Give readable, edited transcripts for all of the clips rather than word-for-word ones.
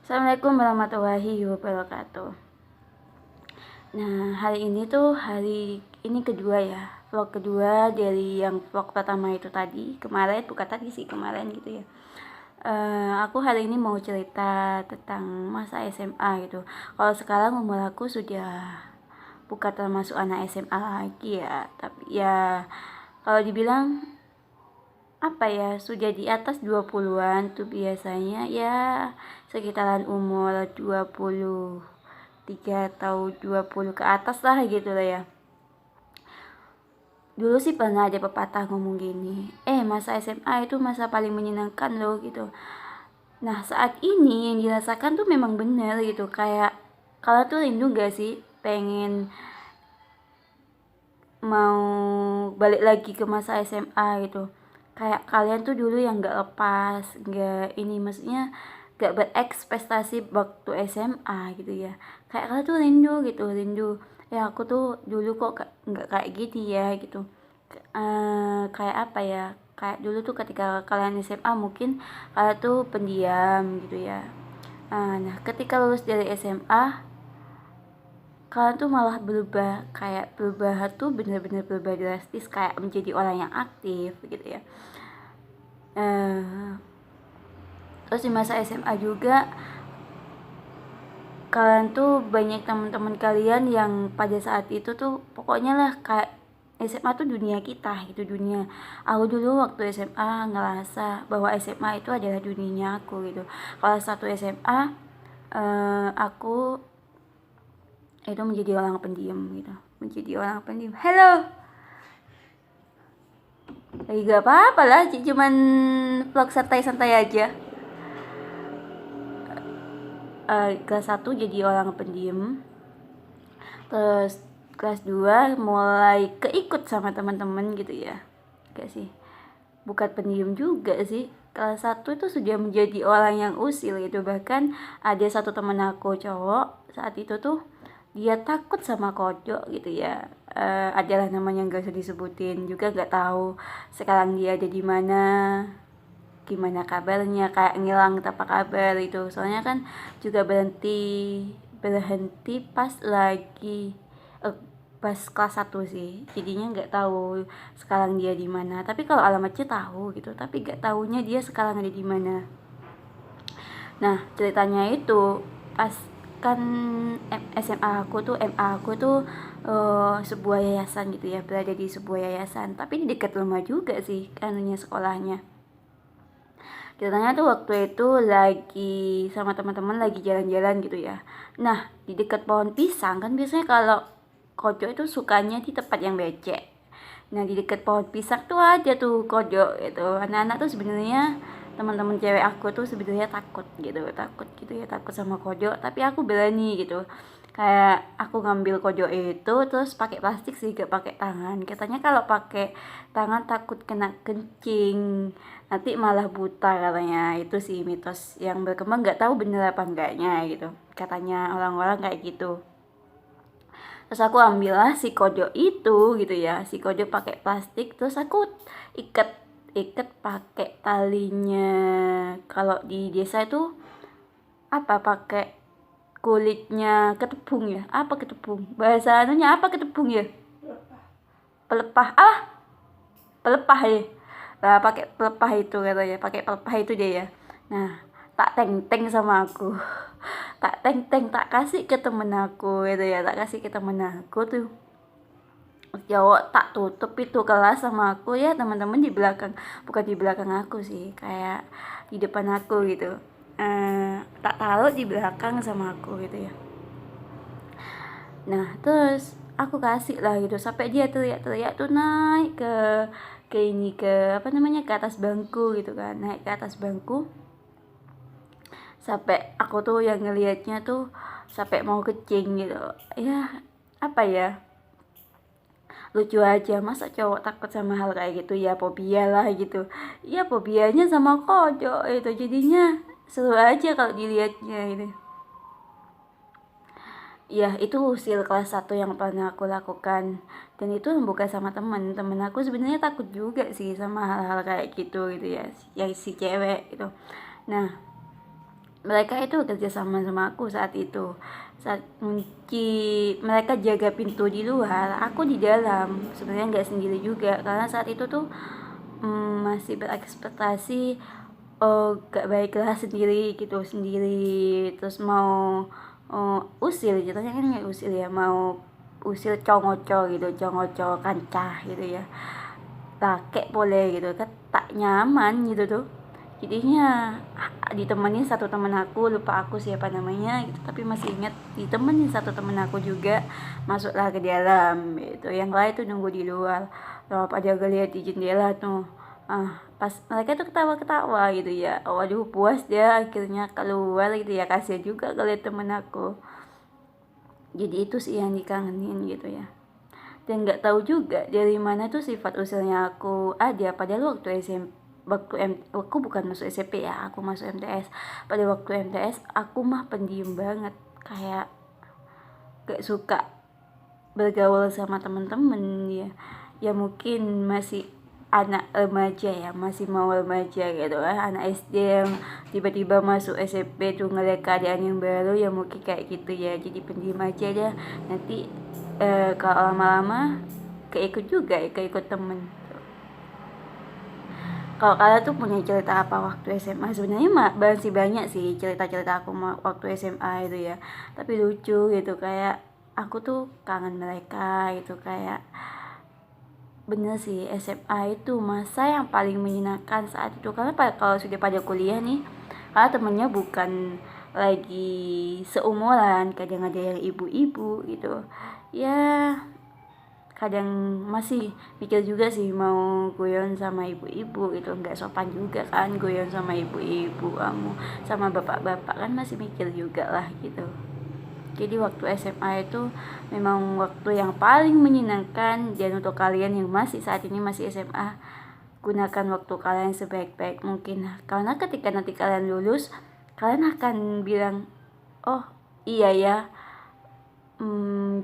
Assalamualaikum warahmatullahi wabarakatuh. Nah, hari ini kedua ya, vlog kedua dari yang vlog pertama itu tadi. Kemarin gitu ya. Aku hari ini mau cerita tentang masa SMA gitu. Kalau sekarang umur aku sudah bukan termasuk anak SMA lagi ya, tapi ya kalau dibilang apa ya, sudah di atas 20-an tuh biasanya ya, sekitaran umur 23 atau 20 ke atas lah gitu lah ya. Dulu sih pernah ada pepatah ngomong gini, masa SMA itu masa paling menyenangkan loh gitu. Nah saat ini yang dirasakan tuh memang benar gitu, kayak kalian tuh rindu gak sih pengen mau balik lagi ke masa SMA gitu. Kayak kalian tuh dulu yang gak lepas, gak ini maksudnya gak berekspektasi waktu SMA gitu ya. Kayak kalian tuh rindu ya aku tuh dulu kok gak kayak gini ya gitu. Kayak apa ya, kayak dulu tuh ketika kalian SMA mungkin kalian tuh pendiam gitu ya. Nah ketika lulus dari SMA kalian tuh malah berubah, kayak berubah tuh bener-bener berubah drastis, kayak menjadi orang yang aktif gitu ya. Terus di masa SMA juga kalian tuh banyak teman-teman kalian yang pada saat itu tuh pokoknya lah kayak SMA tuh dunia kita gitu, dunia aku dulu waktu SMA ngerasa bahwa SMA itu adalah dunianya aku gitu. Kalau satu SMA aku itu menjadi orang pendiam gitu, halo lagi gak apa-apa lah, cuman vlog santai-santai aja. Kelas 1 jadi orang pendiam, terus kelas 2 mulai keikut sama teman-teman gitu ya. Gak sih, bukan pendiam juga sih, kelas 1 itu sudah menjadi orang yang usil gitu. Bahkan ada satu teman aku cowok saat itu tuh dia takut sama kodok gitu ya. Adalah namanya gak usah disebutin juga, gak tahu sekarang dia ada di mana, gimana kabarnya, kayak ngilang tanpa kabar itu. Soalnya kan juga berhenti pas lagi pas kelas 1 sih, jadinya nggak tahu sekarang dia di mana. Tapi kalau alamatnya tahu gitu, tapi nggak tahunya dia sekarang ada di mana. Nah ceritanya itu pas kan MA aku tuh sebuah yayasan gitu ya, berada di sebuah yayasan tapi di dekat rumah juga sih anunya, sekolahnya. Ceritanya tuh waktu itu lagi sama teman-teman lagi jalan-jalan gitu ya. Nah di dekat pohon pisang kan biasanya kalau kodok itu sukanya di tempat yang becek. Nah di dekat pohon pisang tuh ada tuh kodok gitu. Anak-anak tuh sebenarnya, teman-teman cewek aku tuh sebenarnya takut gitu ya, takut sama kodok. Tapi aku berani gitu. Kayak aku ngambil kodok itu terus pakai plastik sih, gak pakai tangan. Katanya kalau pakai tangan takut kena kencing, nanti malah buta katanya. Itu sih mitos yang berkembang, nggak tahu bener apa enggaknya gitu. Katanya orang-orang kayak gitu. Terus aku ambil lah si kodok itu gitu ya, si kodok pakai plastik, terus aku ikat ikat pakai talinya. Kalau di desa itu apa, pakai kulitnya ketepung ya, apa ketepung bahasa anunya, apa ketepung ya, pelepah, pelepah ya. Nah pakai pelepah itu katanya, pakai pelepah itu dia ya. Nah tak teng-teng sama aku, tak teng-teng, tak kasih ke temen aku gitu ya, tak kasih ke temen aku tuh cowok. Tak tutup itu kelas sama aku ya, teman-teman di belakang, bukan di belakang aku sih, kayak di depan aku gitu. Tak taruh di belakang sama aku gitu ya. Nah terus aku kasih lah gitu, sampai dia teriak-teriak tuh naik ke apa namanya, ke atas bangku gitu kan, naik ke atas bangku. Sampai aku tuh yang ngelihatnya tuh sampai mau kecing gitu ya. Apa ya, lucu aja, masa cowok takut sama hal kayak gitu ya, fobia lah gitu ya, fobianya sama kodok itu. Jadinya seru aja kalau dilihatnya itu ya. Itu usil kelas 1 yang pernah aku lakukan, dan itu bukan sama temen aku. Sebenarnya takut juga sih sama hal-hal kayak gitu ya, si cewek gitu. Nah mereka itu kerja sama aku saat itu. Saat mereka jaga pintu di luar, aku di dalam. Sebenarnya nggak sendiri juga, karena saat itu tuh masih berekspektasi, oh gak baiklah sendiri gitu, sendiri terus mau usil gitu kan, nggak usil ya, mau usil congoco gitu, congoco kancah gitu ya, kakek boleh gitu kan, tak nyaman gitu tuh. Jadinya ditemenin satu temen aku, lupa aku siapa namanya gitu, tapi masih ingat ditemenin satu temen aku juga, masuklah ke dalam gitu. Yang lain tuh nunggu di luar. Lalu pada lihat di jendela tuh, pas mereka tuh ketawa-ketawa gitu ya, waduh puas dia akhirnya keluar gitu ya, kasihan juga ngeliat temen aku. Jadi itu sih yang dikangenin gitu ya. Dan nggak tahu juga dari mana tuh sifat usilnya aku ada, padahal aku bukan masuk SMP ya, aku masuk MTS. Pada waktu MTS aku mah pendiam banget, kayak gak suka bergaul sama temen-temen ya. Ya mungkin masih anak remaja ya, masih mau remaja gitu kan, anak SD yang tiba-tiba masuk SMP tuh ngeliat keadaan yang baru, ya mungkin kayak gitu ya, jadi pendiam aja dah. Nanti kalau lama-lama keikut juga ya, keikut temen. Kalau kalian tuh punya cerita apa waktu SMA? Sebenarnya masih banyak sih cerita-cerita aku waktu SMA itu ya, tapi lucu gitu, kayak aku tuh kangen mereka gitu. Kayak bener sih, SMA itu masa yang paling menyenangkan saat itu, karena kalau sudah pada kuliah nih, karena temennya bukan lagi seumuran, kadang ada yang ibu-ibu gitu ya, kadang masih mikir juga sih mau guyon sama ibu-ibu gitu, nggak sopan juga kan guyon sama ibu-ibu kamu, sama bapak-bapak kan masih mikir juga lah gitu. Jadi waktu SMA itu memang waktu yang paling menyenangkan, dan untuk kalian yang masih saat ini masih SMA, gunakan waktu kalian sebaik-baik mungkin, karena ketika nanti kalian lulus, kalian akan bilang, oh iya ya,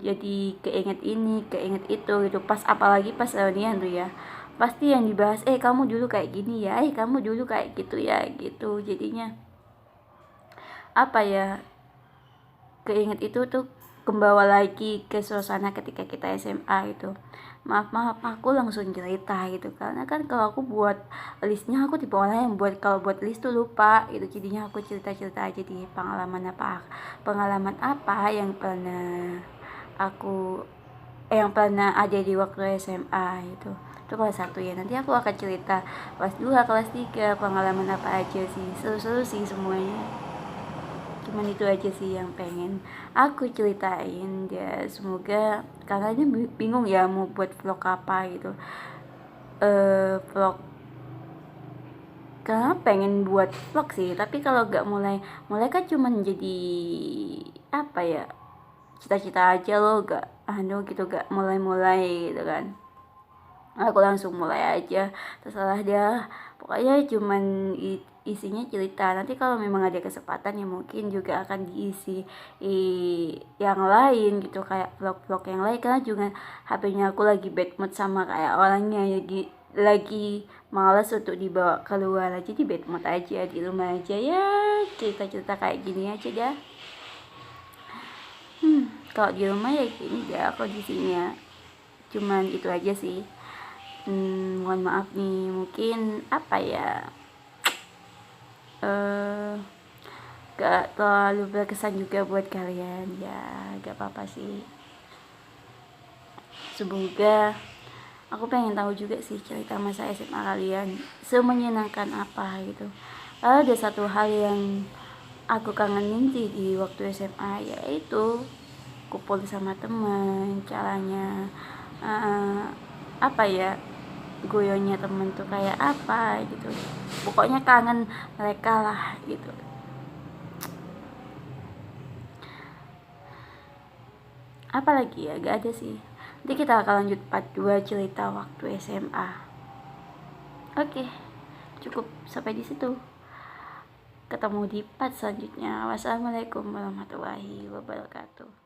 jadi keinget ini, keinget itu gitu. Pas apalagi pas reunian tuh ya, pasti yang dibahas, kamu dulu kayak gini ya, kamu dulu kayak gitu ya gitu. Jadinya apa ya, keinget itu tuh kembawa lagi ke suasana ketika kita SMA itu. Maaf aku langsung cerita gitu, karena kan kalau aku buat listnya, aku tipe orang yang kalau buat list tuh lupa gitu. Jadinya aku cerita-cerita aja di pengalaman apa yang pernah aku yang pernah ada di waktu SMA itu kelas 1 ya. Nanti aku akan cerita kelas 2, kelas 3 pengalaman apa aja sih, seru-seru sih semuanya. Cuman itu aja sih yang pengen aku ceritain ya. Semoga, karena ini bingung ya mau buat vlog apa gitu, vlog, karena pengen buat vlog sih, tapi kalau gak mulai kan cuman jadi apa ya, cita-cita aja loh, gak gitu, gak mulai gitu kan. Aku langsung mulai aja, terserah dia, pokoknya cuman isinya cerita. Nanti kalau memang ada kesempatan ya mungkin juga akan diisi yang lain gitu, kayak vlog-vlog yang lain, karena juga HP-nya aku lagi bad mood sama kayak orangnya, lagi malas untuk dibawa keluar, jadi bad mood aja di rumah aja ya, cerita-cerita kayak gini aja dah. Kalau di rumah ya gini ya kondisinya, cuman itu aja sih. Mohon maaf nih, mungkin apa ya, gak terlalu berkesan juga buat kalian ya, gak apa-apa sih. Semoga, aku pengen tahu juga sih cerita masa SMA kalian semenyenangkan apa gitu. Ada satu hal yang aku kangenin sih di waktu SMA, yaitu kumpul sama teman, caranya apa ya, goyonya temen tuh kayak apa gitu. Pokoknya kangen mereka lah gitu. Apalagi ya, gak ada sih. Nanti kita akan lanjut part 2 cerita waktu SMA. Oke, cukup sampai di situ. Ketemu di part selanjutnya. Wassalamualaikum warahmatullahi wabarakatuh.